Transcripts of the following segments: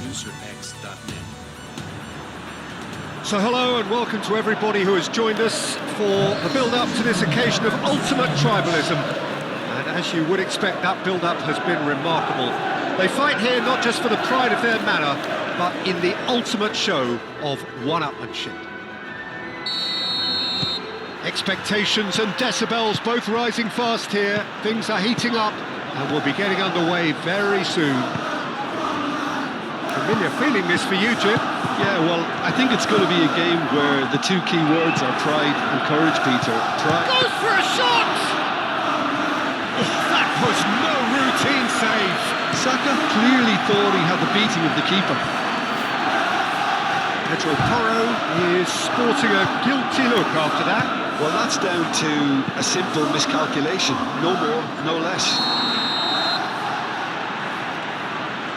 userx.net. So hello and welcome to everybody who has joined us for the build-up to this occasion of ultimate tribalism. And as you would expect, that build-up has been remarkable. They fight here not just for the pride of their manor, but in the ultimate show of one-upmanship. Expectations and decibels both rising fast here. Things are heating up and we'll be getting underway very soon. Familiar feeling this for you, Jim. Yeah, well, I think it's going to be a game where the two key words are pride and courage, Peter. Pride. Goes for a shot! Oh, that was no routine save. Saka clearly thought he had the beating of the keeper. Pedro Porro is sporting a guilty look after that. Well, that's down to a simple miscalculation. No more, no less.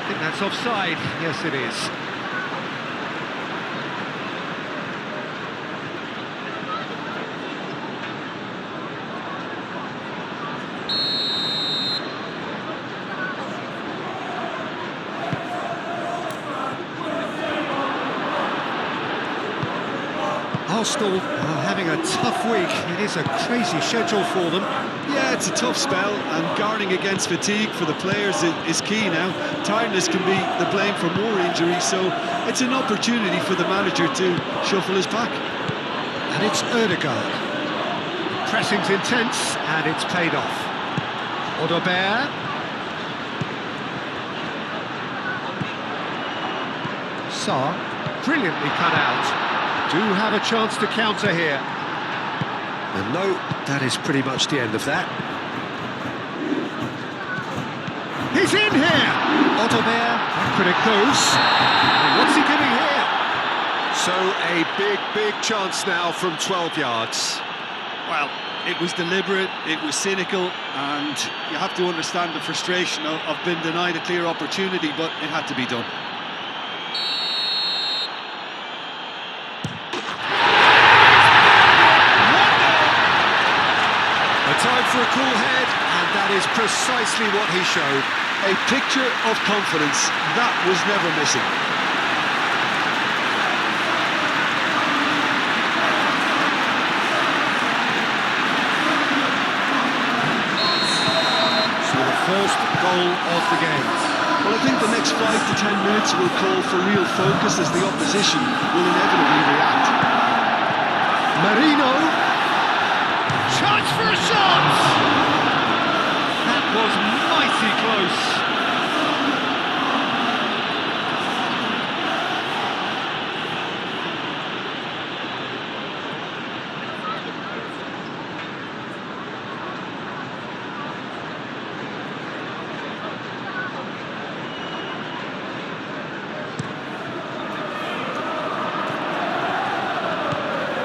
I think that's offside. Yes, it is. Arsenal are having a tough week. It is a crazy schedule for them. Yeah, it's a tough spell, and guarding against fatigue for the players is key now. Tiredness can be the blame for more injuries, so it's an opportunity for the manager to shuffle his pack. And it's Ødegaard. Pressing's intense, and it's paid off. Odobert. Sarr, brilliantly cut out. Do have a chance to counter here. And no, that is pretty much the end of that. He's in here! Otobert, how could it goes? What's he giving here? So a big chance now from 12 yards. Well, it was deliberate, it was cynical, and you have to understand the frustration of being denied a clear opportunity, but it had to be done. Time for a cool head, and that is precisely what he showed. A picture of confidence, that was never missing. So the first goal of the game. Well, I think the next 5 to 10 minutes will call for real focus as the opposition will inevitably react. Marino. Chance for a shot! That was mighty close.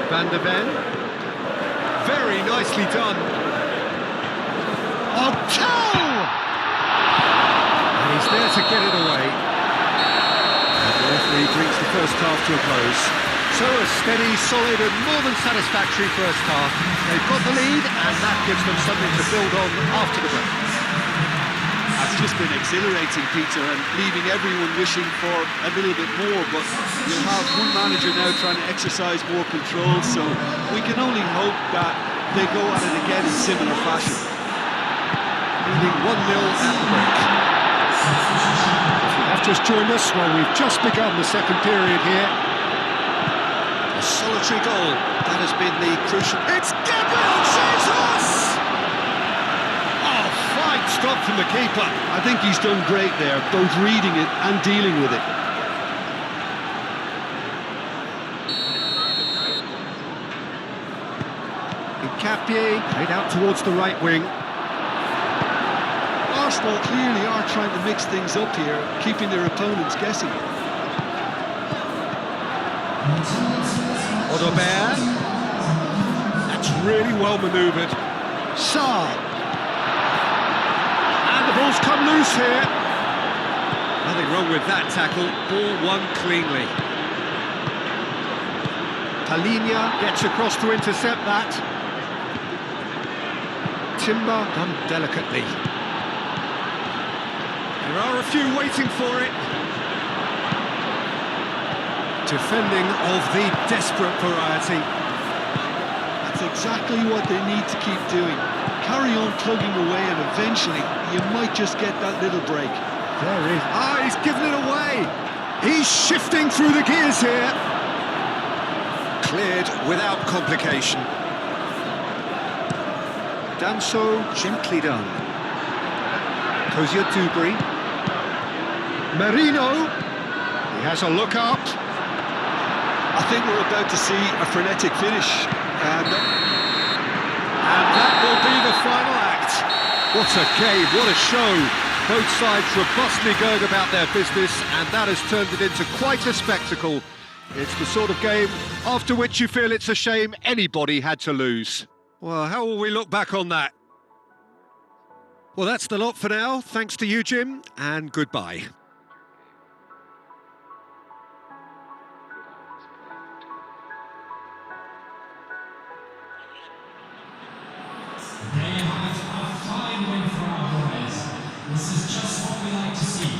Van der Ven. Very nicely done. Octal! And he's there to get it away. And the referee brings the first half to a close. So a steady, solid and more than satisfactory first half. They've got the lead and that gives them something to build on after the break. It's just been exhilarating, Peter, and leaving everyone wishing for a little bit more, but you'll have one manager now trying to exercise more control, so we can only hope that they go at it again in similar fashion. Leading 1-0 at the break. If you have just joined us, well, we've just begun the second period here. A solitary goal, that has been the crucial... It's Gabriel Jesus! Oh, fine stop from the keeper. I think he's done great there, both reading it and dealing with it. Capier played out towards the right wing. Arsenal clearly are trying to mix things up here, keeping their opponents guessing. Odobert. That's really well manoeuvred. Sarr. And the ball's come loose here. Nothing wrong with that tackle. Ball won cleanly. Palhinha gets across to intercept that. Timber done delicately. There are a few waiting for it. Defending of the desperate variety. That's exactly what they need to keep doing. Carry on plugging away and eventually you might just get that little break. There is. Ah, he's given it away. He's shifting through the gears here. Cleared without complication. Done so gently done. Kozia Dubry. Marino. He has a look up. I think we're about to see a frenetic finish. And that will be the final act. What a game, what a show. Both sides robustly going about their business, and that has turned it into quite a spectacle. It's the sort of game after which you feel it's a shame anybody had to lose. Well, how will we look back on that? Well, that's the lot for now. Thanks to you, Jim, and goodbye. They have a fine win for our boys. This is just what we like to see.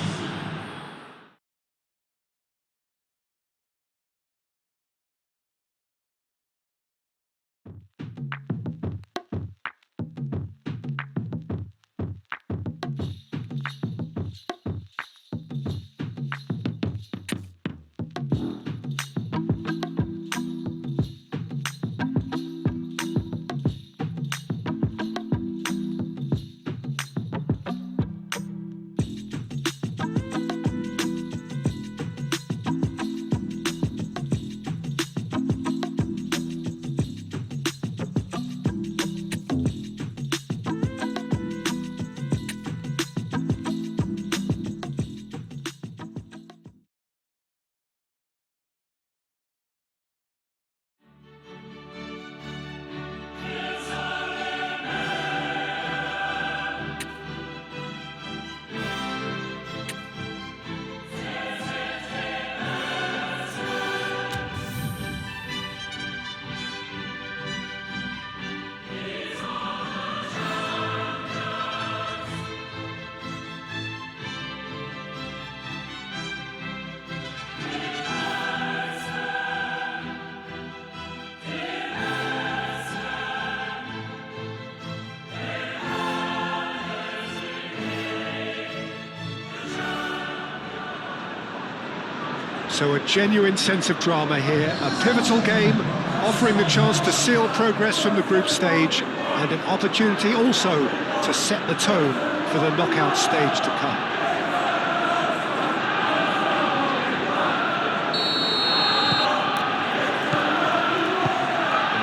So a genuine sense of drama here, a pivotal game, offering the chance to seal progress from the group stage and an opportunity also to set the tone for the knockout stage to come.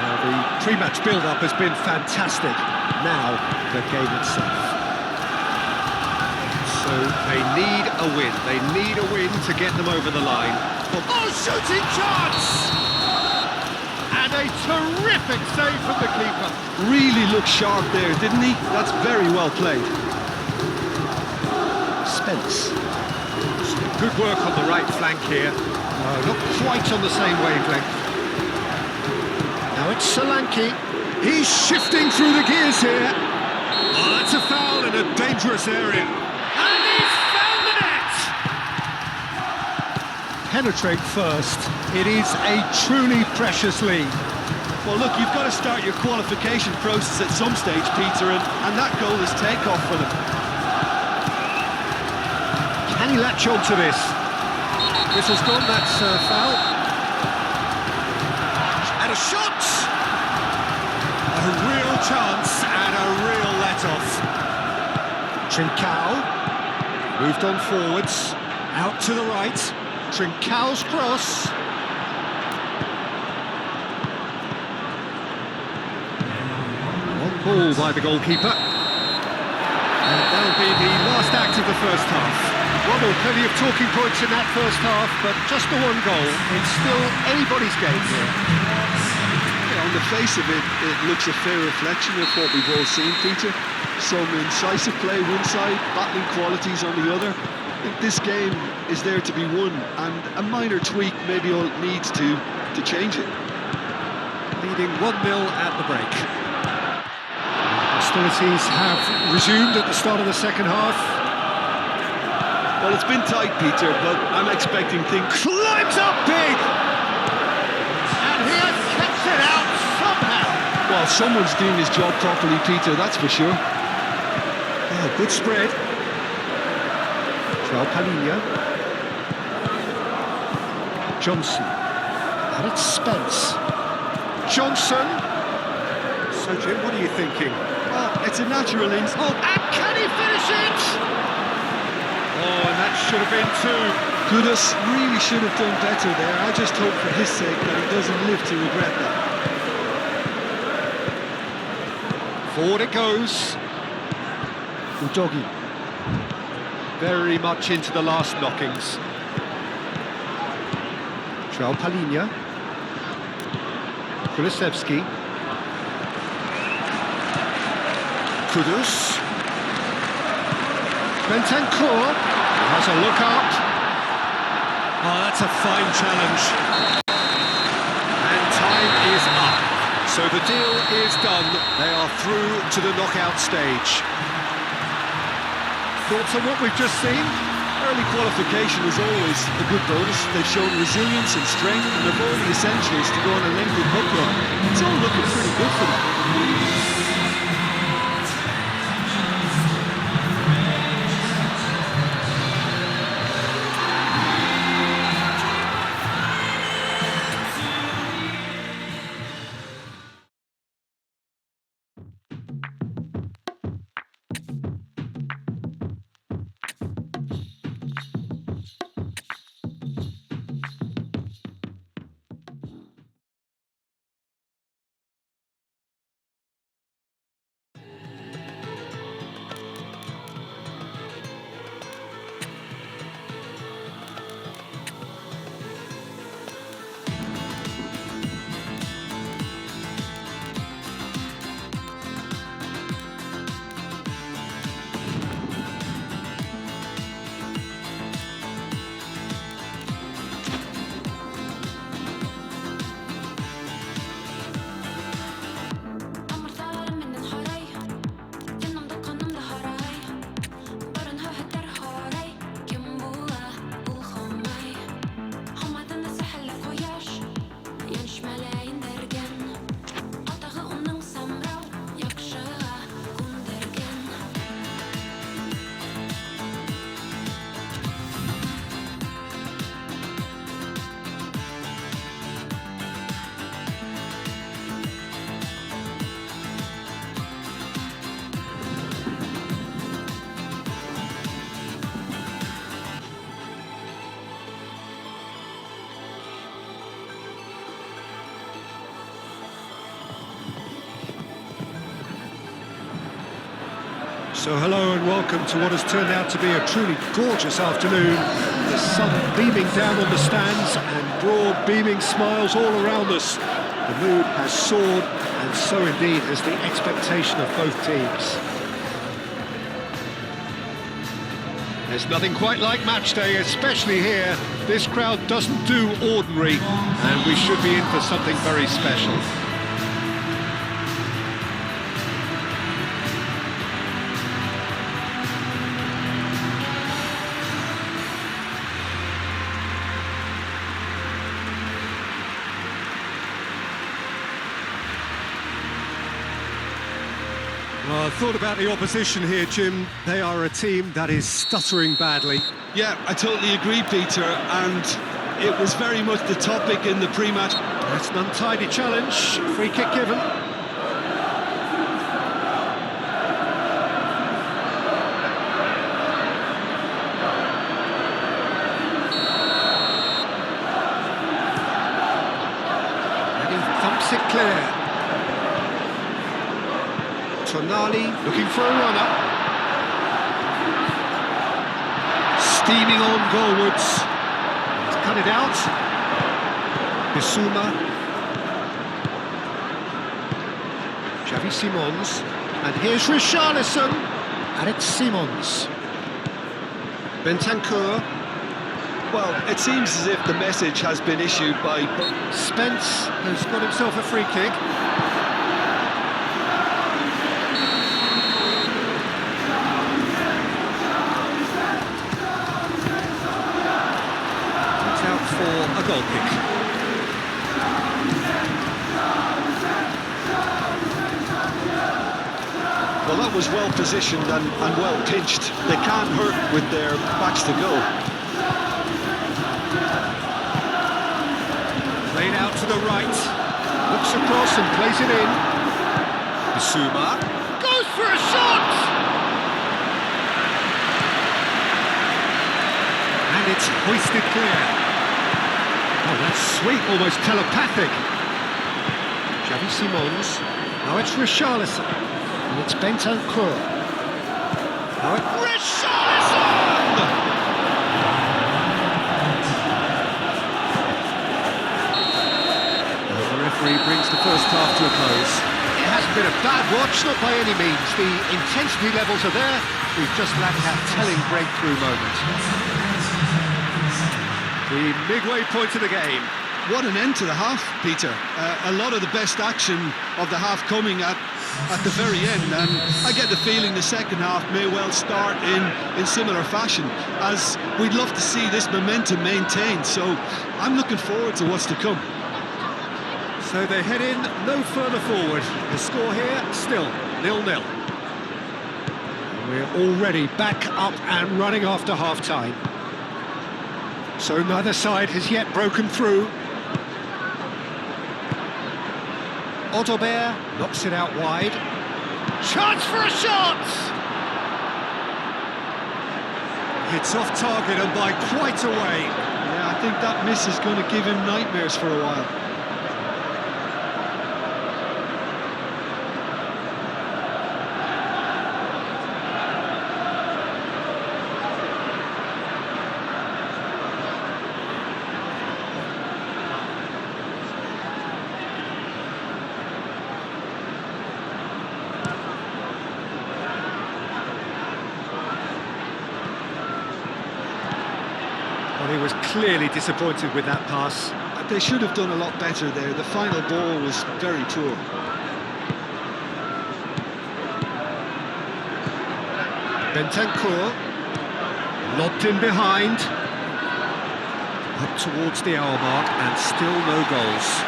Now the pre-match build-up has been fantastic. Now the game itself. So they need a win. They need a win to get them over the line. Oh, shooting chance! And a terrific save from the keeper. Really looked sharp there, didn't he? That's very well played. Spence. Good work on the right flank here. No, not quite on the same wavelength. Now it's Solanke. He's shifting through the gears here. Oh, that's a foul in a dangerous area. Penetrate first. It is a truly precious lead. Well, look, you've got to start your qualification process at some stage, Peter, and that goal is takeoff for them. Can he latch on to this? Whistle's gone, that's a foul. And a shot! A real chance and a real let-off. Trincao moved on forwards, out to the right. Trincao's cross. One ball by the goalkeeper. And that'll be the last act of the first half. Well, there were plenty of talking points in that first half, but just the one goal. It's still anybody's game here. Yeah, on the face of it, it looks a fair reflection of what we've all seen, Peter. Some incisive play one side, battling qualities on the other. I think this game is there to be won, and a minor tweak maybe all it needs to change it. Leading 1-0 at the break. Hostilities have resumed at the start of the second half. Well, it's been tight, Peter, but I'm expecting things... Climbs up big! And he has kept it out somehow. Well, someone's doing his job properly, Peter, that's for sure. Oh, good spread. João Palhinha. Johnson. And it's Spence. Johnson. So, Jim, what are you thinking? Well, it's a natural instinct. Oh, and can he finish it? Oh, and that should have been two. Kudus really should have done better there. I just hope for his sake that he doesn't live to regret that. Forward it goes. Udogi. Very much into the last knockings. João Palhinha. Kulusevski. Kudus. Bentancur has a look out. Oh, that's a fine challenge. And time is up. So the deal is done. They are through to the knockout stage. Thoughts on what we've just seen? Early qualification is always a good bonus. They've shown resilience and strength, and they've all the essentials to go on a lengthy cup run. It's all looking pretty good for them. So hello and welcome to what has turned out to be a truly gorgeous afternoon. The sun beaming down on the stands and broad beaming smiles all around us. The mood has soared, and so indeed has the expectation of both teams. There's nothing quite like match day, especially here. This crowd doesn't do ordinary, and we should be in for something very special. Well, I thought about the opposition here, Jim. They are a team that is stuttering badly. Yeah, I totally agree, Peter, and it was very much the topic in the pre-match. That's an untidy challenge. Free kick given. And he thumps it clear. Tonali looking for a runner. Steaming on goalwards. He's cut it out. Bissouma. Xavi Simons. And here's Richarlison. And it's Simons. Bentancur. Well, it seems as if the message has been issued by... Spence has got himself a free kick. goal kick. Well, that was well positioned and well pitched. They can't hurt with their backs to go. Played out to the right. Looks across and plays it in. Bissouma goes for a shot! And it's hoisted clear. Oh, that's sweet, almost telepathic. Xavi Simons. Now it's Richarlison. And it's Bentancur. Now it's Richarlison! The referee brings the first half to a close. It hasn't been a bad watch, not by any means. The intensity levels are there. We've just lacked that telling breakthrough moment. The midway point of the game. What an end to the half, Peter. A lot of the best action of the half coming at the very end, and I get the feeling the second half may well start in similar fashion, as we'd love to see this momentum maintained, so I'm looking forward to what's to come. So they head in no further forward. The score here, still 0-0. We're already back up and running after half-time. So neither side has yet broken through. Otobert knocks it out wide. Chance for a shot! It's off target and by quite a way. Yeah, I think that miss is going to give him nightmares for a while. Well, he was clearly disappointed with that pass. They should have done a lot better there. The final ball was very poor. Bentancur, lobbed in behind. Up towards the hour mark and still no goals.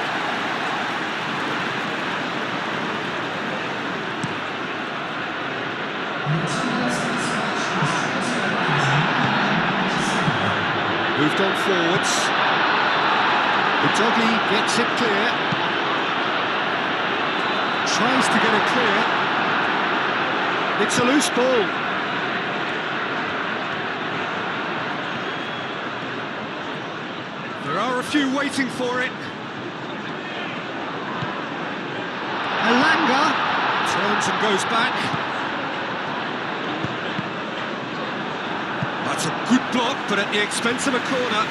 Moved on forwards. The doggy gets it clear. Tries to get it clear. It's a loose ball. There are a few waiting for it. Elanga turns and goes back. That's a good block, but at the expense of a corner.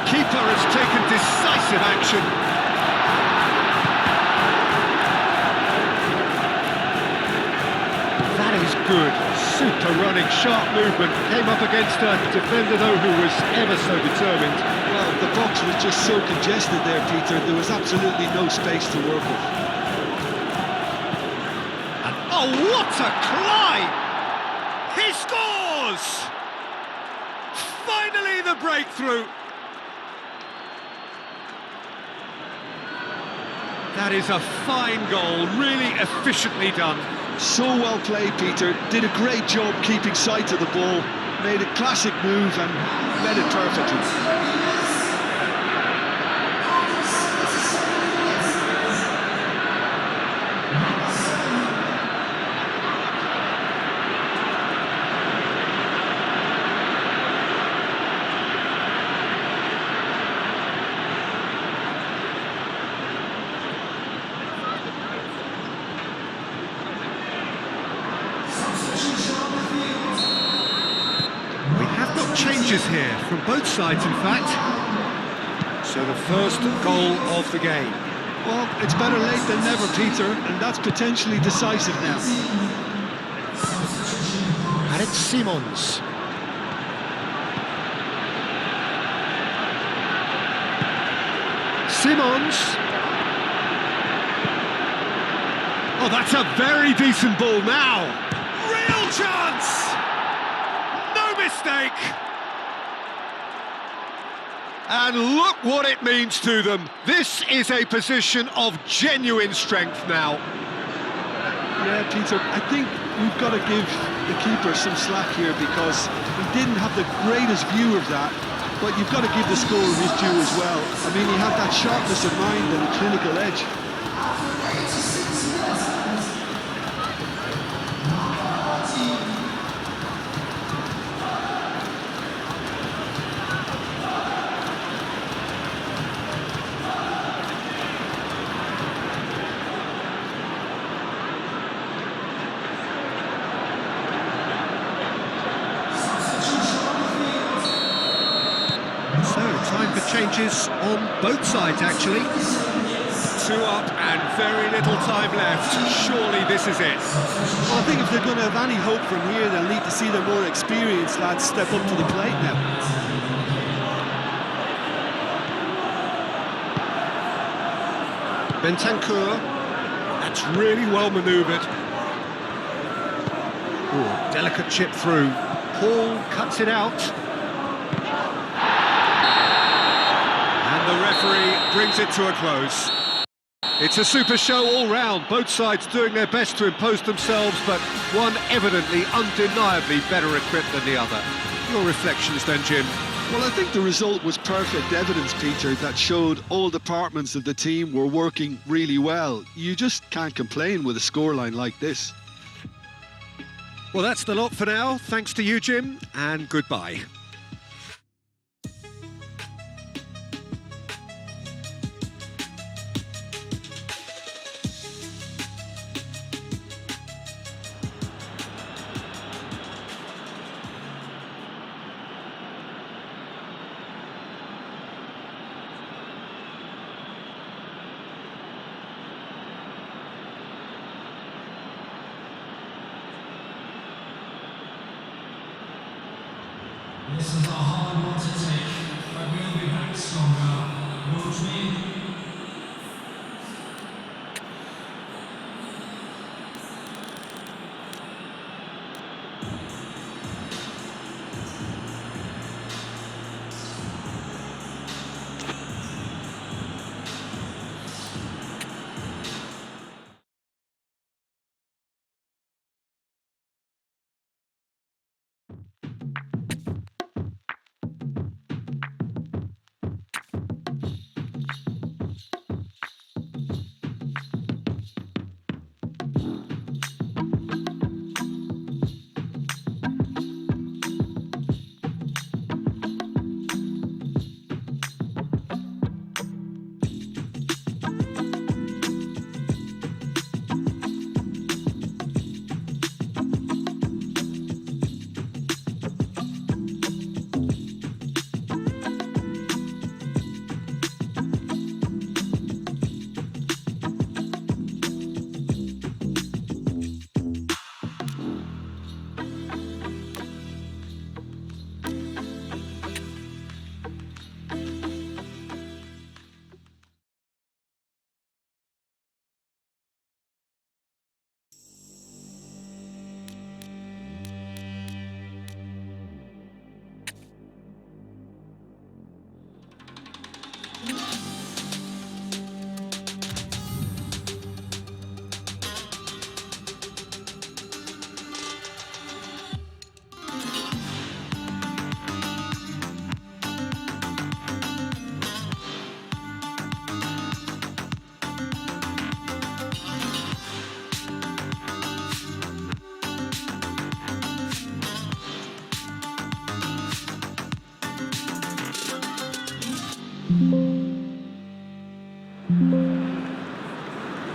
Keeper has taken decisive action. That is good. Super running, sharp movement. Came up against a defender, though, who was ever so determined. Well, the box was just so congested there, Peter. There was absolutely no space to work with. And oh, what a climb! He scores! Finally the breakthrough. That is a fine goal, really efficiently done. So well played, Peter. Did a great job keeping sight of the ball. Made a classic move and read it perfectly. Changes here from both sides, in fact. So the first goal of the game. Well, it's better late than never, Peter, and that's potentially decisive now. And it's Simons. Simons. Oh, that's a very decent ball now. chance! No mistake! And look what it means to them. This is a position of genuine strength now. Yeah, Peter, I think we've got to give the keeper some slack here because he didn't have the greatest view of that, but you've got to give the scorer his due as well. I mean, he had that sharpness of mind and a clinical edge. So, time for changes on both sides, actually. 2 up and very little time left. Surely this is it. Well, I think if they're going to have any hope from here, they'll need to see their more experienced lads step up to the plate now. Bentancur, that's really well manoeuvred. Ooh, delicate chip through. Paul cuts it out. And the referee brings it to a close. It's a super show all round, both sides doing their best to impose themselves, but one evidently, undeniably better equipped than the other. Your reflections then, Jim? Well, I think the result was perfect evidence, Peter, that showed all departments of the team were working really well. You just can't complain with a scoreline like this. Well, that's the lot for now. Thanks to you, Jim, and goodbye. This is a hard one to take, but we'll be back stronger. Won't we?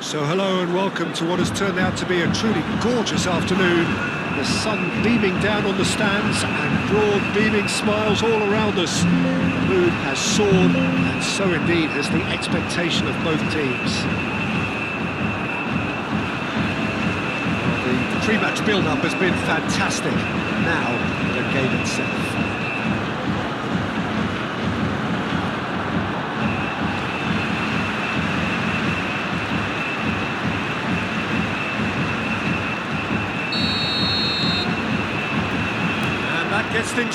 So hello and welcome to what has turned out to be a truly gorgeous afternoon. The sun beaming down on the stands and broad beaming smiles all around us. The mood has soared, and so indeed has the expectation of both teams. Well, the pre-match build-up has been fantastic. Now, the game itself.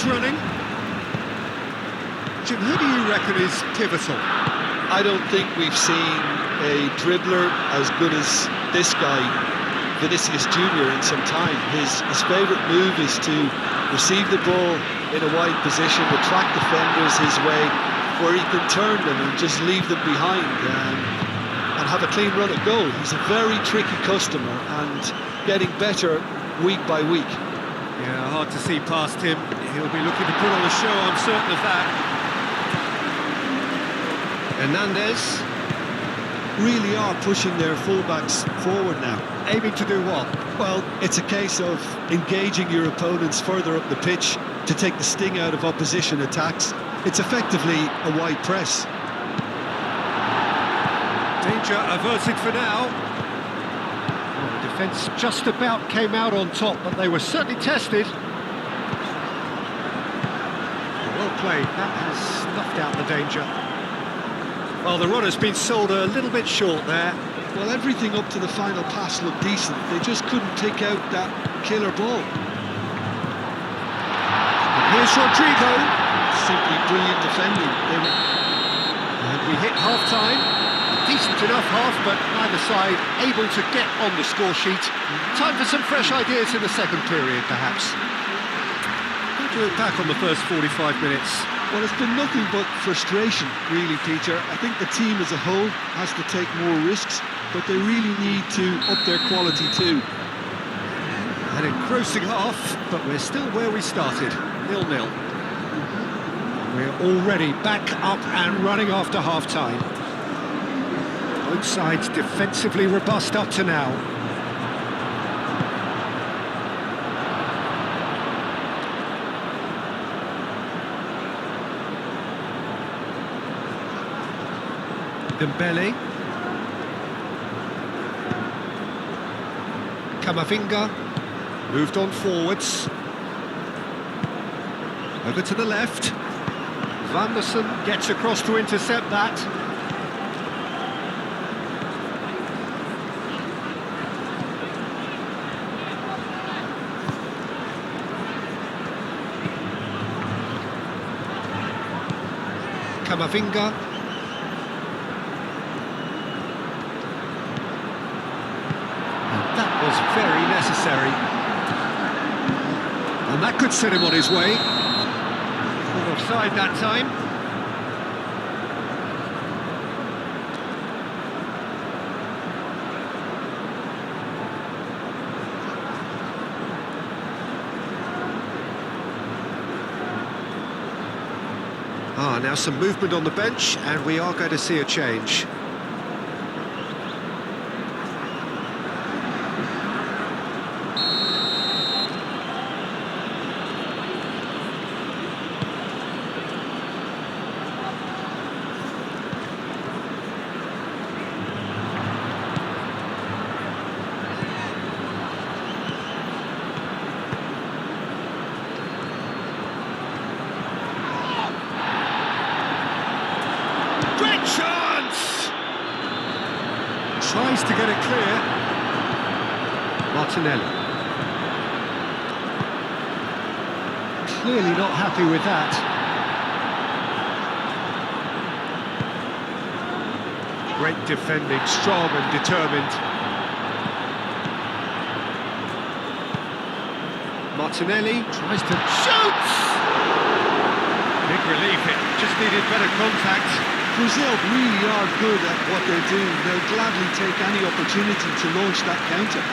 running. Jim, who do you reckon is pivotal? I don't think we've seen a dribbler as good as this guy, Vinicius Junior, in some time. His favourite move is to receive the ball in a wide position, attract defenders his way, where he can turn them and just leave them behind and have a clean run at goal. He's a very tricky customer and getting better week by week. Yeah, hard to see past him. He'll be looking to put on a show, I'm certain of that. Hernandez. Really are pushing their fullbacks forward now. Aiming to do what? Well, it's a case of engaging your opponents further up the pitch to take the sting out of opposition attacks. It's effectively a wide press. Danger averted for now. Well, the defence just about came out on top, but they were certainly tested. Well played, that has snuffed out the danger. Well, the runner's been sold a little bit short there. Well, everything up to the final pass looked decent. They just couldn't pick out that killer ball. And here's Rodrigo. Simply brilliant defending. And we hit half-time. A decent enough half, but neither side able to get on the score sheet. Time for some fresh ideas in the second period, perhaps. How do you look back on the first 45 minutes? Well, it's been nothing but frustration, really, Peter. I think the team as a whole has to take more risks, but they really need to up their quality too. An engrossing half, but we're still where we started, 0-0. We're already back up and running after half-time. Both sides defensively robust up to now. Dembele. Camavinga moved on forwards. Over to the left. Van der Sar gets across to intercept that. Camavinga. That was very necessary. And that could set him on his way. Caught offside that time. Now some movement on the bench, and we are going to see a change. Tries to get it clear. Martinelli. Clearly not happy with that. Great defending, strong and determined. Martinelli tries to shoot! Big relief, it just needed better contact. Brazil really are good at what they're doing. They'll gladly take any opportunity to launch that counter.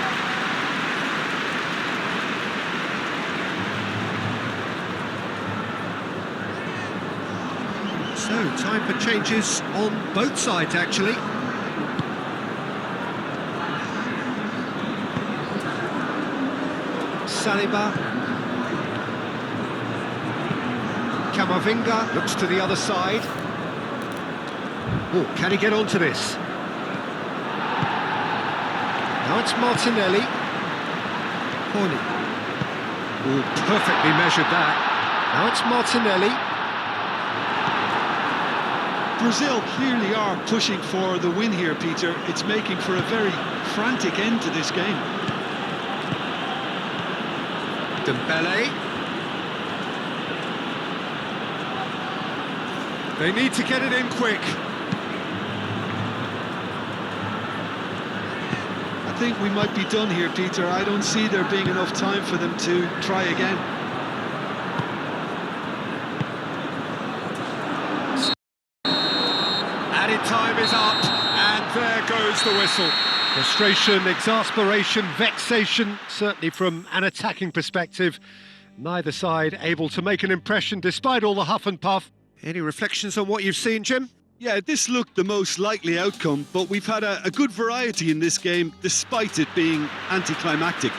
So, time for changes on both sides, actually. Saliba. Camavinga looks to the other side. Oh, can he get onto this? Now it's Martinelli. Corny. Oh, perfectly measured that. Now it's Martinelli. Brazil clearly are pushing for the win here, Peter. It's making for a very frantic end to this game. Dembele. They need to get it in quick. I think we might be done here, Peter. I don't see there being enough time for them to try again. Added time is up, and there goes the whistle. Frustration, exasperation, vexation, certainly from an attacking perspective. Neither side able to make an impression despite all the huff and puff. Any reflections on what you've seen, Jim? Yeah, this looked the most likely outcome, but we've had a good variety in this game, despite it being anticlimactic.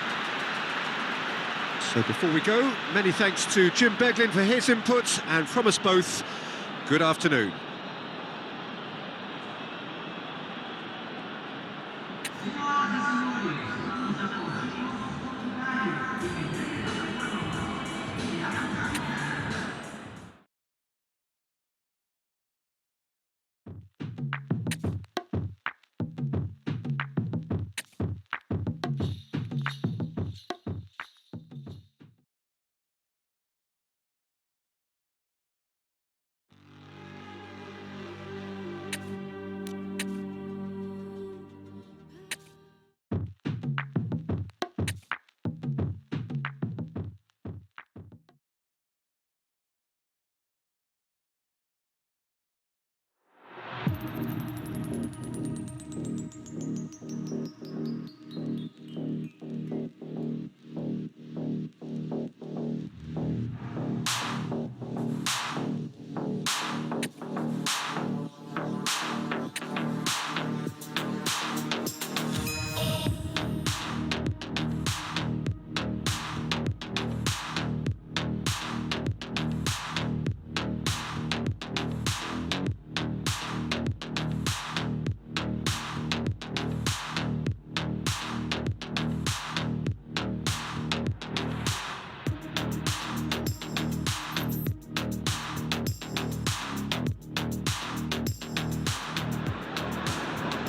So before we go, many thanks to Jim Beglin for his input, and from us both, good afternoon.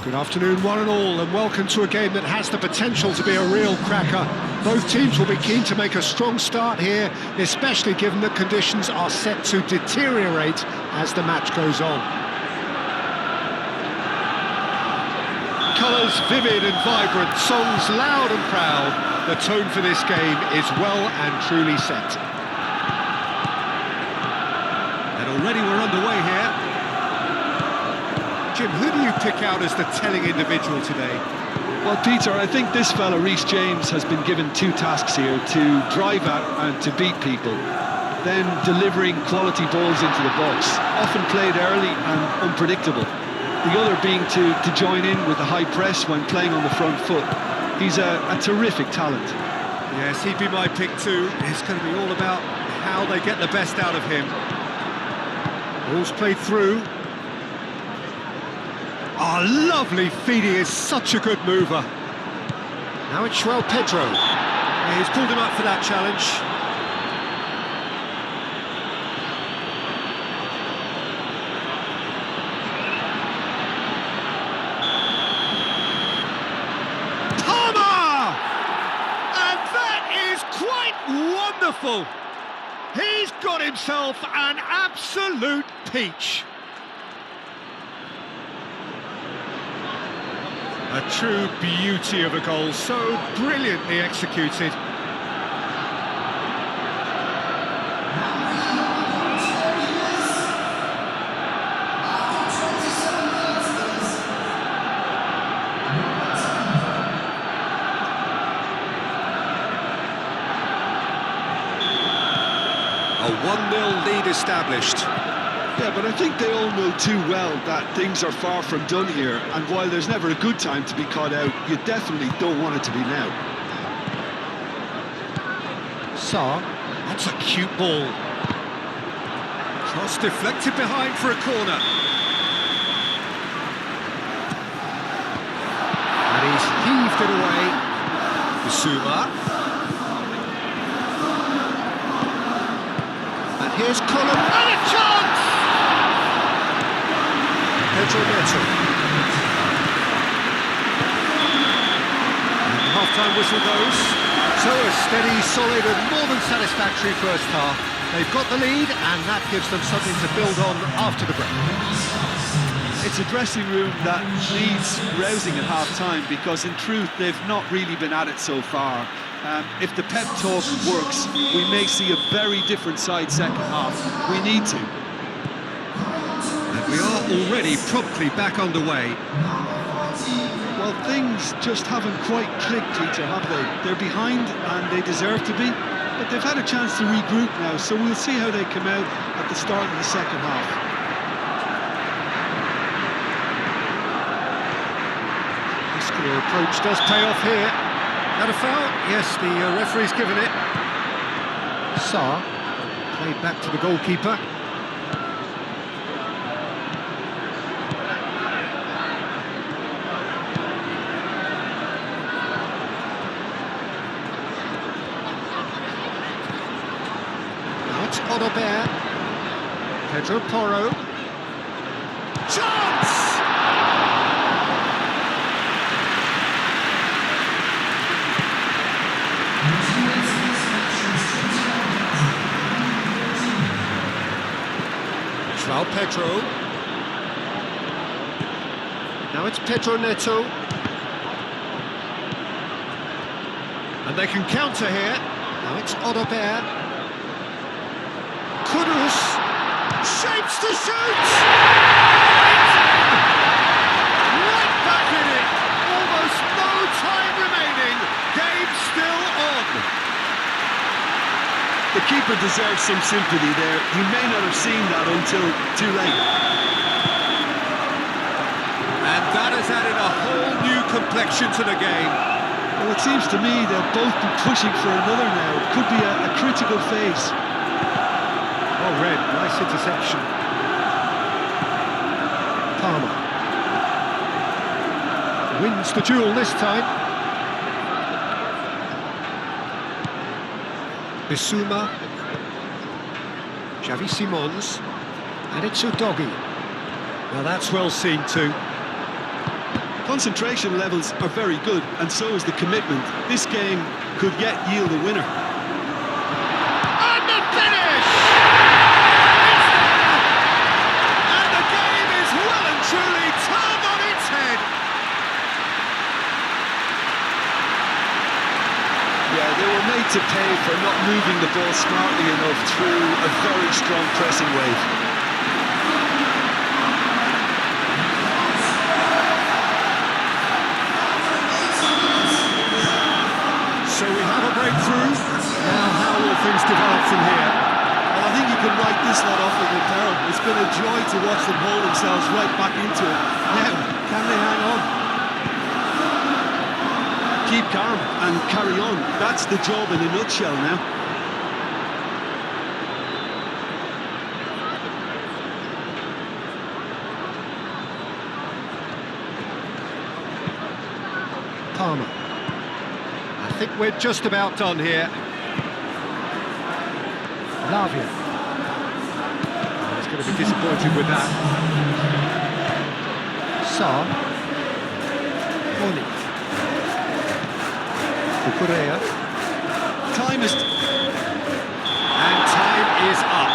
Good afternoon, one and all, and welcome to a game that has the potential to be a real cracker. Both teams will be keen to make a strong start here, especially given that conditions are set to deteriorate as the match goes on. Colours vivid and vibrant, songs loud and proud. The tone for this game is well and truly set. And already we're underway here. Jim, who do you pick out as the telling individual today? Well, Peter, I think this fella, Reece James, has been given two tasks here: to drive at and to beat people, then delivering quality balls into the box, often played early and unpredictable. The other being to join in with the high press when playing on the front foot. He's a terrific talent. Yes, he'd be my pick too. It's going to be all about how they get the best out of him. Ball's played through. Oh, lovely feed, he is such a good mover. Now it's João Pedro. He's pulled him up for that challenge. Palmer! And that is quite wonderful. He's got himself an absolute peach. A true beauty of a goal, so brilliantly executed. A 1-0 lead established. Yeah, but I think they all know too well that things are far from done here, and while there's never a good time to be caught out, you definitely don't want it to be now. Sarr, that's a cute ball. Cross deflected behind for a corner. And he's heaved it away. Bissouma. And here's Colin, and a chance! Pedro Neto. And half-time whistle goes. So a steady, solid and more than satisfactory first half. They've got the lead, and that gives them something to build on after the break. It's a dressing room that needs rousing at half-time because, in truth, they've not really been at it so far. If the pep talk works, we may see a very different side second half. We need to. And we are already promptly back underway. Well, things just haven't quite clicked, Peter, have they? They're behind, and they deserve to be. But they've had a chance to regroup now, so we'll see how they come out at the start of the second half. Muscular approach does pay off here. That a foul? Yes, the referee's given it. Sarr played back to the goalkeeper. Odobert, Pedro Porro, chance! João Pedro. Now it's Pedro Neto. And they can counter here. Now it's Odobert. Kudus shapes to shoot! Right back in it! Almost no time remaining. Game still on. The keeper deserves some sympathy there. He may not have seen that until too late. And that has added a whole new complexion to the game. Well, it seems to me they'll both be pushing for another now. It could be a critical phase. Oh, Red, nice interception. Palmer wins the duel this time. Bissouma, Xavi Simons, and it's Udogi. Now that's well seen too. Concentration levels are very good, and so is the commitment. This game could yet yield a winner. And the finish! Truly turned on its head. Yeah, they were made to pay for not moving the ball smartly enough through a very strong pressing wave. So we have a breakthrough. Now how will things develop from here? Well, I think you can write this lot off with a barrel. It's been a joy to watch them hold themselves right back into it. Now, can they hang on? Keep calm and carry on. That's the job in a nutshell now. Palmer. I think we're just about done here. Lavia. He's going to be disappointed with that. Sarr. Boni. Cucurella. Time is... And time is up.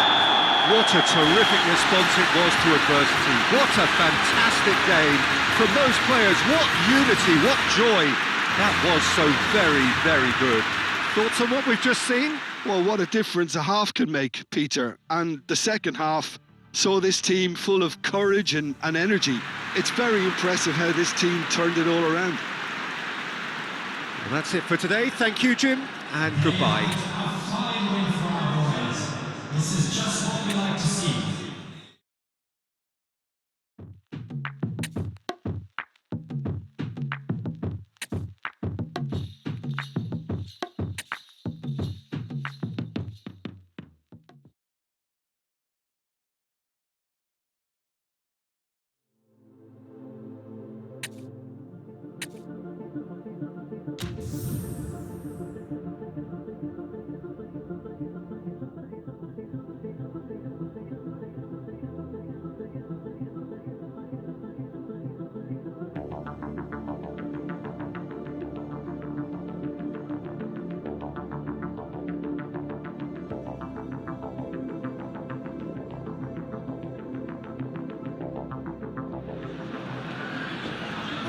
What a terrific response it was to adversity. What a fantastic game from those players. What unity, what joy. That was so very, very good. Thoughts on what we've just seen? Well, what a difference a half can make, Peter. And the second half saw this team full of courage and energy. It's very impressive how this team turned it all around. And that's it for today. Thank you, Jim, and goodbye. A fine win for our boys. This is just what we like to see.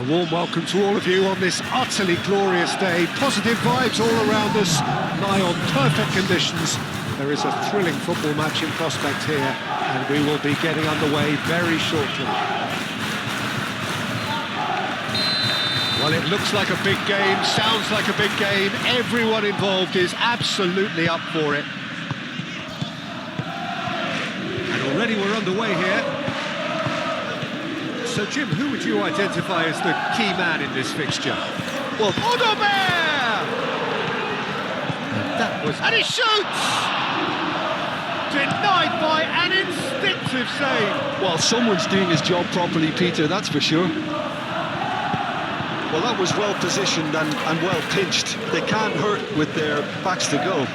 A warm welcome to all of you on this utterly glorious day. Positive vibes all around us, lie on perfect conditions. There is a thrilling football match in prospect here, and we will be getting underway very shortly. Well, it looks like a big game, sounds like a big game. Everyone involved is absolutely up for it. And already we're underway here. So, Jim, who would you identify as the key man in this fixture? Well, Odober! And he shoots! Denied by an instinctive save. well, someone's doing his job properly, Peter, that's for sure. Well, that was well positioned and well pinched. They can't hurt with their backs to goal.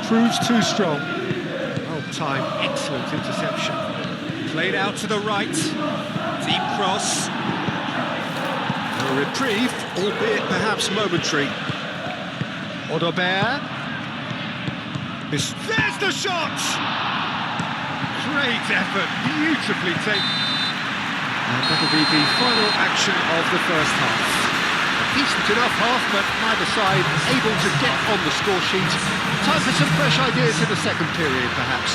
Proves too strong. Well timed, excellent interception. Played out to the right. Deep cross. A reprieve, albeit perhaps momentary. Odober. There's the shot! Great effort, beautifully taken. And that'll be the final action of the first half. A decent enough half, but neither side able to get on the score sheet. Time for some fresh ideas in the second period, perhaps.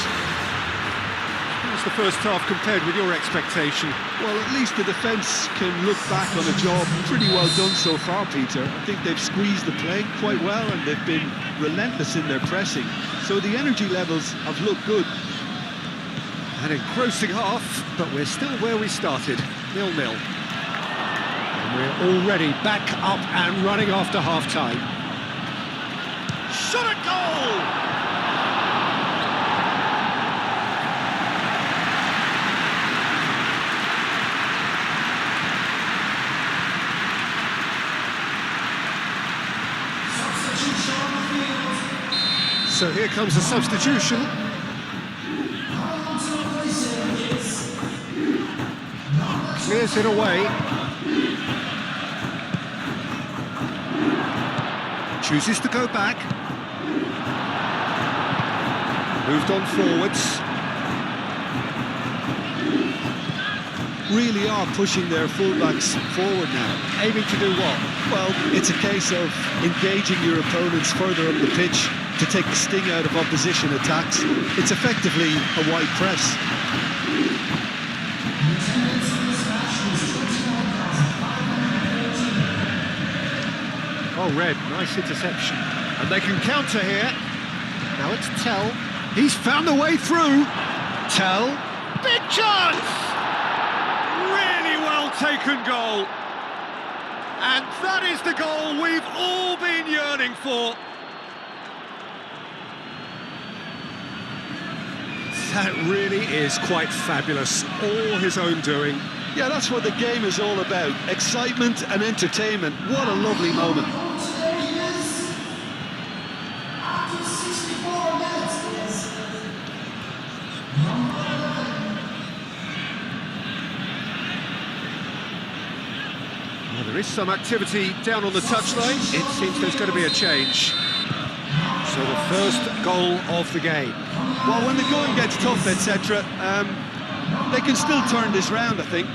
How's the first half compared with your expectation? Well, at least the defence can look back on a job pretty well done so far, Peter. I think they've squeezed the play quite well and they've been relentless in their pressing. So the energy levels have looked good. An engrossing half, but we're still where we started, 0-0. And we're already back up and running after half-time. Shot at goal! So here comes the substitution. Clears it away. Chooses to go back. Moved on forwards. Really are pushing their fullbacks forward now. Aiming to do what? Well, it's a case of engaging your opponents further up the pitch to take the sting out of opposition attacks. It's effectively a wide press. Oh, Red, nice interception. And they can counter here. Now it's Tell. He's found a way through. Tell. Big chance! Really well taken goal. And that is the goal we've all been yearning for. That really is quite fabulous. All his own doing. Yeah, that's what the game is all about. Excitement and entertainment. What a lovely moment. Well, there is some activity down on the touchline. It seems there's going to be a change. So the first goal of the game. Well, when the going gets tough, etc., they can still turn this round, I think.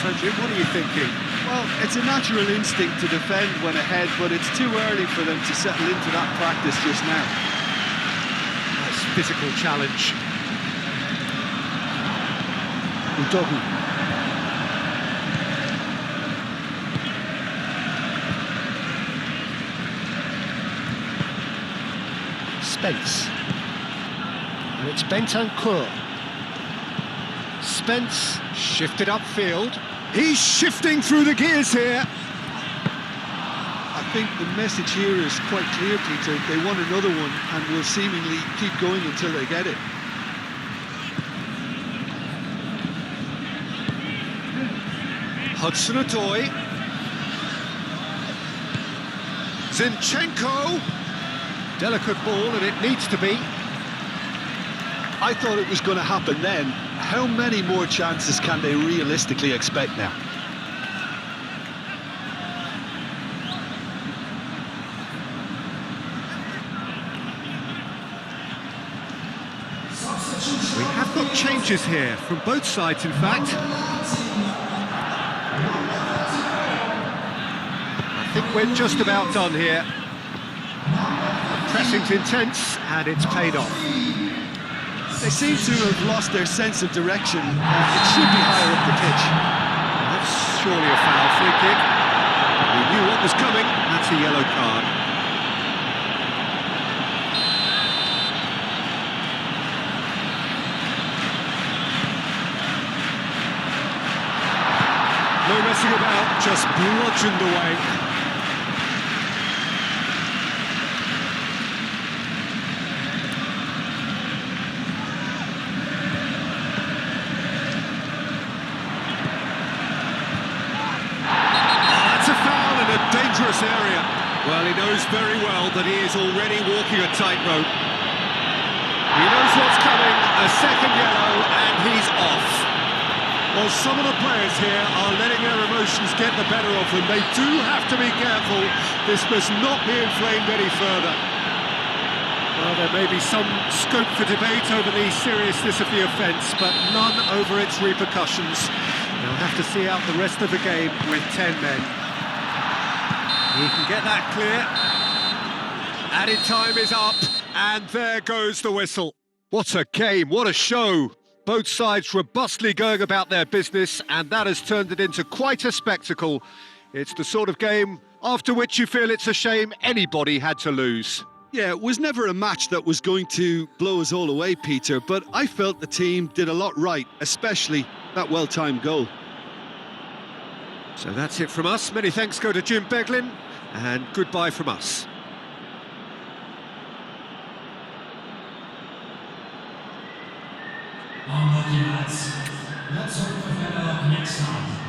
So, Jim, what are you thinking? Well, it's a natural instinct to defend when ahead, but it's too early for them to settle into that practice just now. Nice physical challenge. Udogu. Spence. And it's Bentancur. Spence shifted upfield. He's shifting through the gears here. I think the message here is quite clear, Peter. They want another one and will seemingly keep going until they get it. Hudson-Odoi. Zinchenko. Delicate ball, and it needs to be. I thought it was going to happen then. How many more chances can they realistically expect now? We have got changes here from both sides, in fact. I think we're just about done here. Pressing's intense, and it's paid off. They seem to have lost their sense of direction. It should be higher up the pitch. That's surely a foul. Free kick. We knew what was coming. That's a yellow card. No messing about, just bludgeoned away. Dangerous area. Well, he knows very well that he is already walking a tightrope. He knows what's coming, a second yellow, and he's off. Well, some of the players here are letting their emotions get the better of them. They do have to be careful. This must not be inflamed any further. Well, there may be some scope for debate over the seriousness of the offence, but none over its repercussions. They'll have to see out the rest of the game with 10 men. He can get that clear. Added time is up, and there goes the whistle. What a game, what a show. Both sides robustly going about their business, and that has turned it into quite a spectacle. It's the sort of game after which you feel it's a shame anybody had to lose. Yeah, it was never a match that was going to blow us all away, Peter, but I felt the team did a lot right, especially that well-timed goal. So that's it from us. Many thanks go to Jim Beglin, and goodbye from us. Unlucky lads. Let's hope for better luck next time.